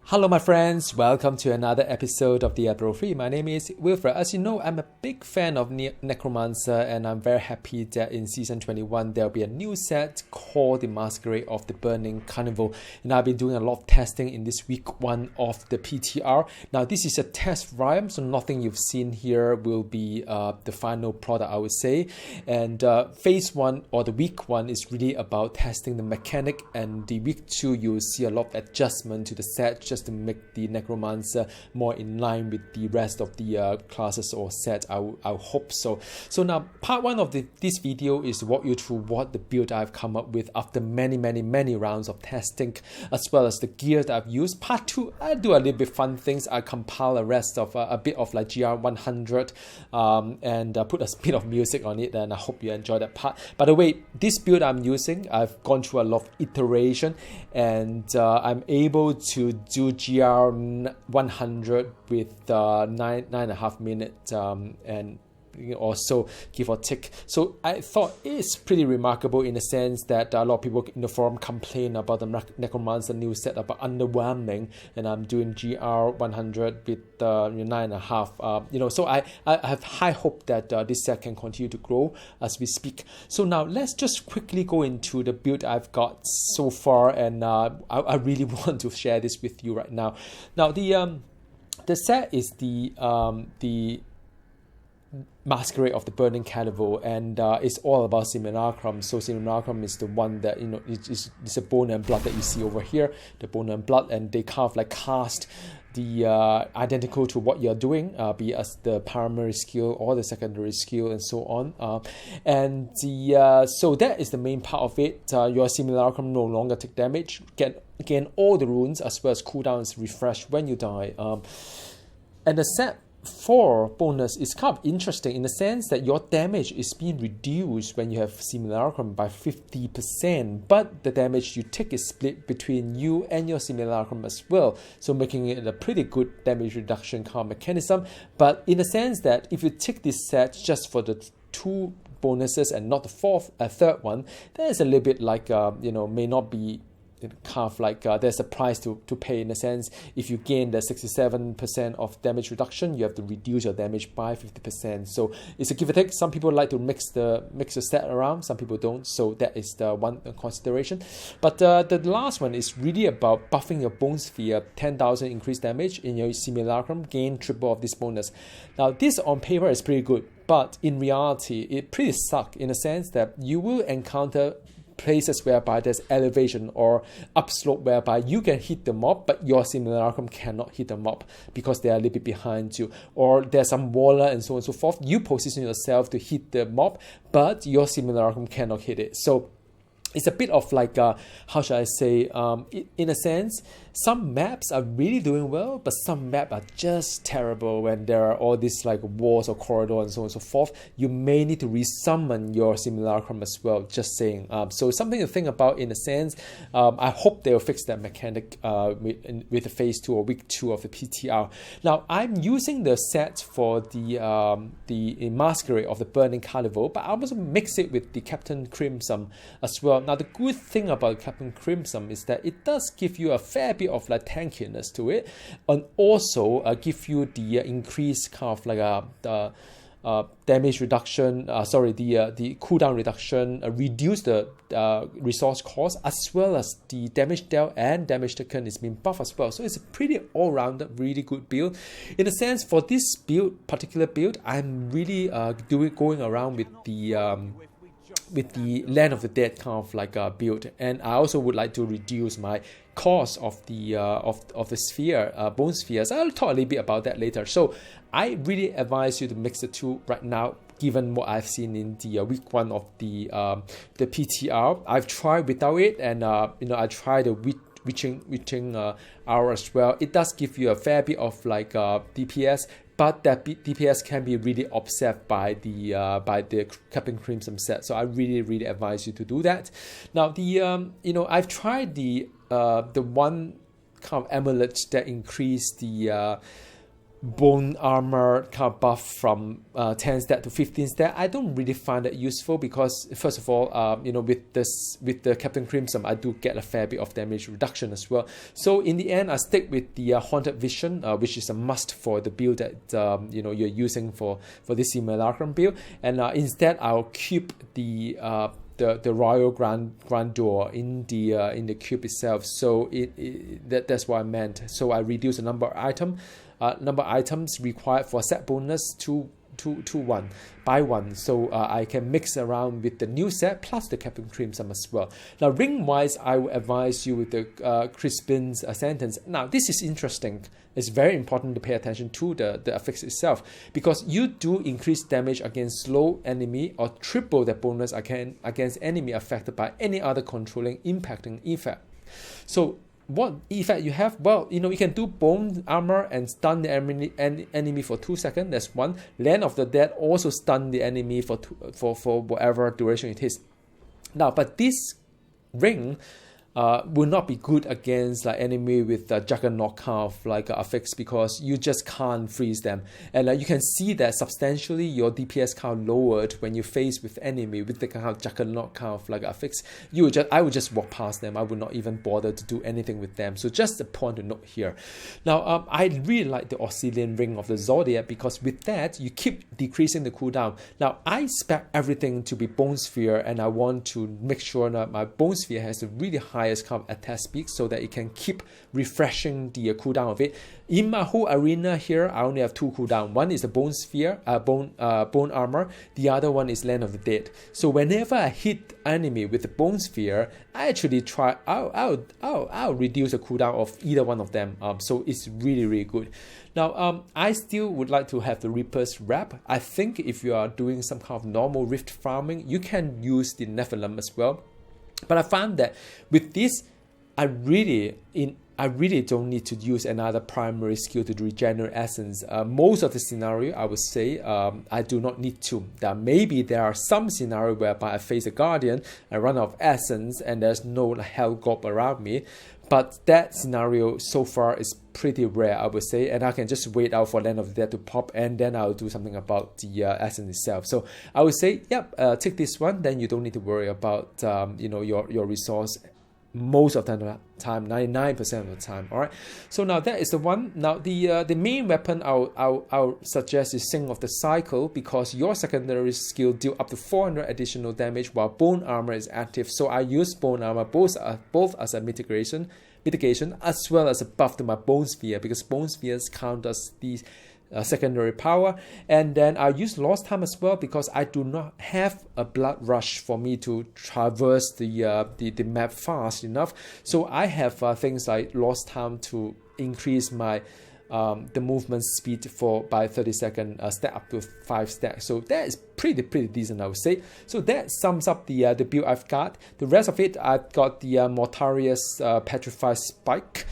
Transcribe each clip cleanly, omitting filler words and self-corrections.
Hello my friends, welcome to another episode of Diablo 3. My name is Wilfred. As you know, I'm a big fan of Necromancer, and I'm very happy that in Season 21 there'll be a new set called the Masquerade of the Burning Carnival. And I've been doing a lot of testing in this week 1 of the PTR. Now this is a test run, so nothing you've seen here will be the final product, I would say. And phase 1 or the week 1 is really about testing the mechanic, and the week 2 you'll see a lot of adjustment to the set just to make the Necromancer more in line with the rest of the classes or set. I hope so. So now part 1 of this video is to walk you through what the build I've come up with after many rounds of testing, as well as the gear that I've used. Part 2, I do a little bit fun things. I compile a rest of a bit of like GR 100 and put a bit of music on it, and I hope you enjoy that part. By the way, this build I'm using, I've gone through a lot of iteration, and I'm able to do GR 100 with 9.5 minutes and or so, give or take. So I thought it's pretty remarkable in the sense that a lot of people in the forum complain about the Necromancer new set about underwhelming, and I'm doing GR 100 with 9.5. So I have high hope that this set can continue to grow as we speak. So now let's just quickly go into the build I've got so far, and I really want to share this with you right now. Now the set is the Masquerade of the Burning Carnival, and it's all about Simulacrum. So Simulacrum is the one that it's a bone and blood that you see over here, the bone and blood, and they kind of like cast the identical to what you're doing, be it as the primary skill or the secondary skill and so on. And so that is the main part of it. Your Simulacrum no longer take damage, gain all the runes as well as cooldowns refresh when you die. And the set 4 bonus is kind of interesting in the sense that your damage is being reduced when you have Simulacrum by 50%, but the damage you take is split between you and your Simulacrum as well, so making it a pretty good damage reduction kind of mechanism. But in the sense that if you take this set just for the 2 bonuses and not the third one, that is a little bit like may not be kind of like there's a price to pay, in a sense. If you gain the 67% of damage reduction, you have to reduce your damage by 50%. So it's a give or take. Some people like to mix the set around, some people don't. So that is the one consideration. But the last one is really about buffing your bone sphere, 10,000 increased damage in your Simulacrum, gain triple of this bonus. Now this on paper is pretty good, but in reality it pretty sucks in a sense that you will encounter places whereby there's elevation or upslope whereby you can hit the mob, but your Simulacrum cannot hit the mob because they are a little bit behind you, or there's some waller and so on and so forth. You position yourself to hit the mob, but your Simulacrum cannot hit it. So it's a bit of like, how should I say, in a sense, some maps are really doing well, but some maps are just terrible when there are all these like walls or corridors and so on and so forth. You may need to resummon your Simulacrum as well, just saying. So something to think about in a sense. I hope they'll fix that mechanic with the phase 2 or week 2 of the PTR. Now, I'm using the set for the Masquerade of the Burning Carnival, but I also mix it with the Captain Crimson as well. Now, the good thing about Captain Crimson is that it does give you a fair bit of like tankiness to it, and also give you the increased kind of like damage reduction, the cooldown reduction, reduce the resource cost, as well as the damage dealt and damage taken is being buffed as well. So it's a pretty all-rounded, really good build. In a sense, for this particular build, I'm really going around with the Land of the Dead kind of like build, and I also would like to reduce my cost of the sphere, bone spheres. I'll talk a little bit about that later. So I really advise you to mix the two right now, given what I've seen in the week 1 of the PTR. I've tried without it, and I tried the witching hour as well. It does give you a fair bit of like DPS, but that DPS can be really offset by the Captain Crimson set. So I really advise you to do that. Now I've tried the one kind of amulet that increase the bone armor kind of buff from 10 stat to 15 stat. I don't really find that useful because, first of all, with the Captain Crimson, I do get a fair bit of damage reduction as well. So in the end, I stick with the Haunted Vision, which is a must for the build that you're using for this Simulacrum build, and instead I'll keep the Royal Grandeur in the cube itself. So that's what I meant. So I reduce the number of items required for set bonus to 1 by 1, so I can mix around with the new set plus the Captain Crimson as well. Now ring wise, I will advise you with the Crispin's sentence. Now this is interesting. It's very important to pay attention to the affix itself, because you do increase damage against slow enemy or triple the bonus against enemy affected by any other controlling impacting effect. So what effect you have? Well, you can do bone armor and stun the enemy for 2 seconds. That's one. Land of the Dead also stun the enemy for whatever duration it is. Now, but this ring will not be good against like enemy with Juggernaut kind of like affix, because you just can't freeze them, and you can see that substantially your DPS count lowered when you face with enemy with the kind of Juggernaut kind of like affix. I would just walk past them. I would not even bother to do anything with them. So just a point to note here. Now I really like the Oscillion Ring of the Zodiac, because with that you keep decreasing the cooldown. Now I expect everything to be Bone Sphere, and I want to make sure that my Bone Sphere has a really highest kind of attack speed so that it can keep refreshing the cooldown of it. In my whole arena here, I only have 2 cooldown. One is the Bone Sphere, bone armor. The other one is Land of the Dead. So whenever I hit enemy with the Bone Sphere, I actually try. I'll reduce the cooldown of either one of them. So it's really, really good. Now, I still would like to have the Reaper's Wrap. I think if you are doing some kind of normal Rift farming, you can use the Nephilim as well. But I found that with this, I really don't need to use another primary skill to regenerate essence. Most of the scenario, I would say, I do not need to. Maybe there are some scenario whereby I face a Guardian, I run out of essence, and there's no Hell Gob around me. But that scenario so far is pretty rare, I would say, and I can just wait out for Land of the Dead to pop, and then I'll do something about the essence itself. So I would say, yep, take this one, then you don't need to worry about your resource most of the time, 99% of the time. All right. So now that is the one. Now the main weapon I'll suggest is Sing of the Cycle, because your secondary skill deal up to 400 additional damage while bone armor is active. So I use bone armor both as a mitigation as well as a buff to my Bone Sphere, because Bone Spheres count as these secondary power. And then I use Lost Time as well, because I do not have a blood rush for me to traverse the map fast enough. So I have things like Lost Time to increase my the movement speed by 30 seconds, stack up to 5 stacks. So that is pretty decent, I would say. So that sums up the build I've got. The rest of it, I've got the Mortarius Petrified Spike.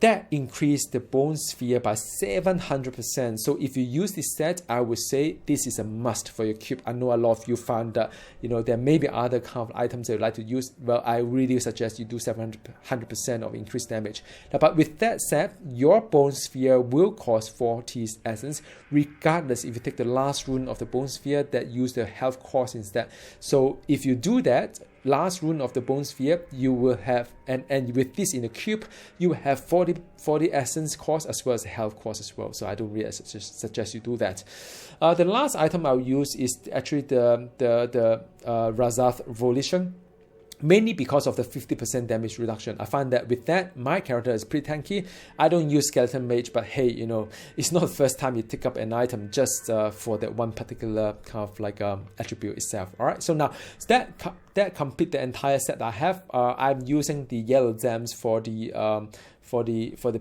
That increased the Bone Sphere by 700%. So if you use this set, I would say this is a must for your cube. I know a lot of you found that there may be other kind of items that you like to use. Well, I really suggest you do 700% of increased damage. Now, but with that said, your Bone Sphere will cost 40 essence, regardless if you take the last rune of the Bone Sphere that use the health cost instead. So if you do that, last rune of the Bone Sphere, you will have, and with this in the cube, you will have 40 essence cost as well as health cost as well. So I don't really suggest you do that. The last item I'll use is actually the Razath Volition. Mainly because of the 50% damage reduction. I find that with that, my character is pretty tanky. I don't use Skeleton Mage, but hey, it's not the first time you pick up an item just for that one particular kind of like attribute itself. All right, so now that complete the entire set I have. I'm using the yellow gems for the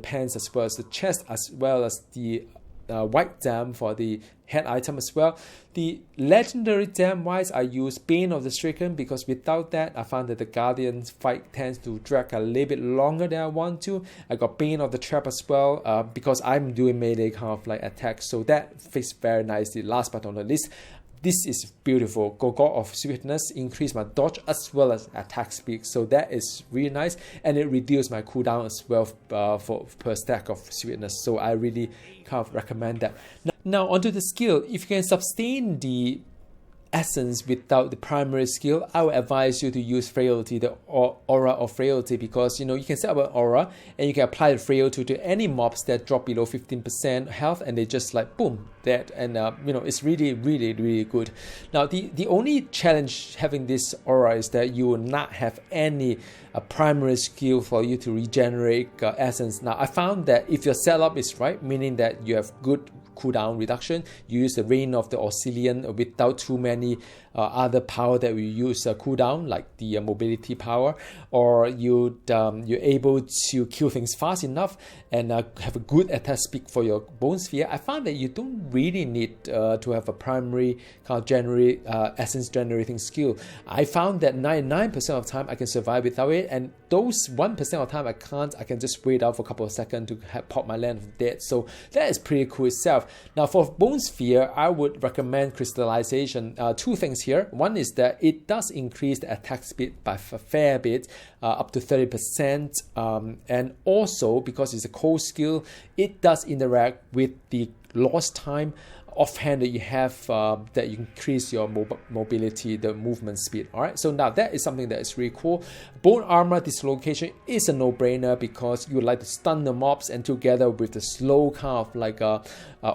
pants as well as the chest, as well as the white gem for the head item as well. The legendary gem wise, I use Bane of the Stricken, because without that, I found that the Guardian's fight tends to drag a little bit longer than I want to. I got Bane of the Trap as well, because I'm doing melee kind of like attack, so that fits very nicely. Last but not least, this is beautiful. God of Swiftness increase my dodge as well as attack speed. So that is really nice. And it reduced my cooldown as well for per stack of Swiftness. So I really kind of recommend that. Now onto the skill. If you can sustain the essence without the primary skill, I would advise you to use Frailty, the aura of Frailty, because you can set up an aura and you can apply the Frailty to any mobs that drop below 15% health, and they just like boom, that, and it's really good. Now the only challenge having this aura is that you will not have any primary skill for you to regenerate essence. Now I found that if your setup is right, meaning that you have good cooldown reduction, you use the Reign of the Oscillion without too many other power that we use cooldown, like the mobility power, or you're able to kill things fast enough and have a good attack speed for your Bone Sphere. I found that you don't really need to have a primary kind of essence generating skill. I found that 99% of the time I can survive without it, and those 1% of the time I can't, I can just wait out for a couple of seconds to pop my Land of Death. So that is pretty cool itself. Now for Bone Sphere, I would recommend Crystallization. Two things here. One is that it does increase the attack speed by a fair bit, up to 30%, and also because it's a cold skill, it does interact with the lost time offhand that you have, that you increase your mobility, the movement speed. All right, so now that is something that is really cool. Bone Armor Dislocation is a no-brainer because you would like to stun the mobs, and together with the slow kind of like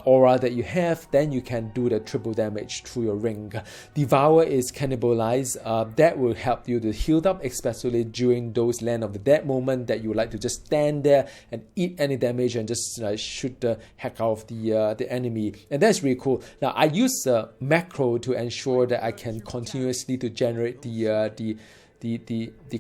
aura that you have, then you can do the triple damage through your ring. Devour is Cannibalize. That will help you to heal up, especially during those Land of the Dead moment that you would like to just stand there and eat any damage and just shoot the heck out of the enemy, and that's really cool. Now I use macro to ensure that I can continuously to generate the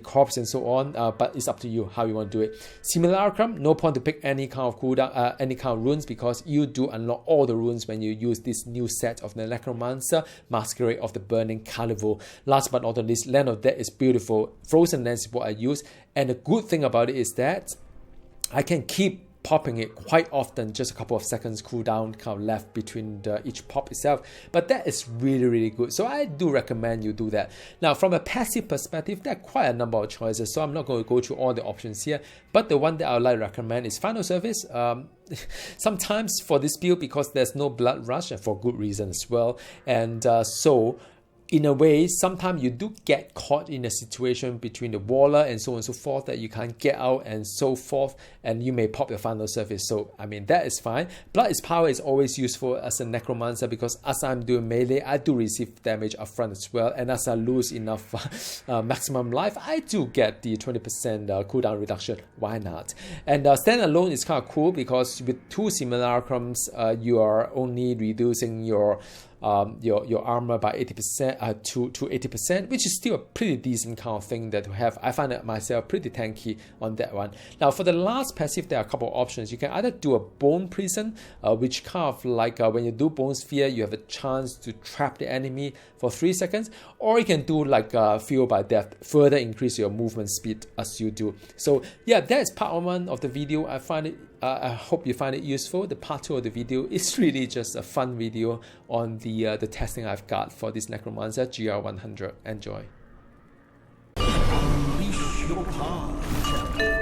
corpse and so on, but it's up to you how you want to do it. Simulacrum, no point to pick any kind of cooldown, any kind of runes, because you do unlock all the runes when you use this new set of the Necromancer, Masquerade of the Burning Carnival. Last but not least, Land of Death is beautiful. Frozen Lens is what I use, and the good thing about it is that I can keep popping it quite often, just a couple of seconds cooldown kind of left between each pop itself, but that is really good. So I do recommend you do that. Now from a passive perspective, there are quite a number of choices, so I'm not going to go through all the options here, but the one that I would like to recommend is Final Service. Sometimes for this build, because there's no blood rush, and for good reason as well, and so in a way, sometimes you do get caught in a situation between the Waller and so on and so forth that you can't get out and so forth, and you may pop your Final Surface. So I mean, that is fine. Blood is Power is always useful as a Necromancer, because as I'm doing melee, I do receive damage upfront as well, and as I lose enough maximum life, I do get the 20% cooldown reduction. Why not? And Standalone is kind of cool because with two Simulacrums, you are only reducing your armor by 80% to 80%, which is still a pretty decent kind of thing that to have. I find it myself pretty tanky on that one. Now for the last passive, there are a couple of options. You can either do a Bone Prison, which kind of like when you do Bone Sphere, you have a chance to trap the enemy for 3 seconds, or you can do like Fuel by Death, further increase your movement speed as you do. So yeah, that is part 1 of the video. I hope you find it useful. The part 2 of the video is really just a fun video on the testing I've got for this Necromancer GR100. Enjoy. Unleash your power.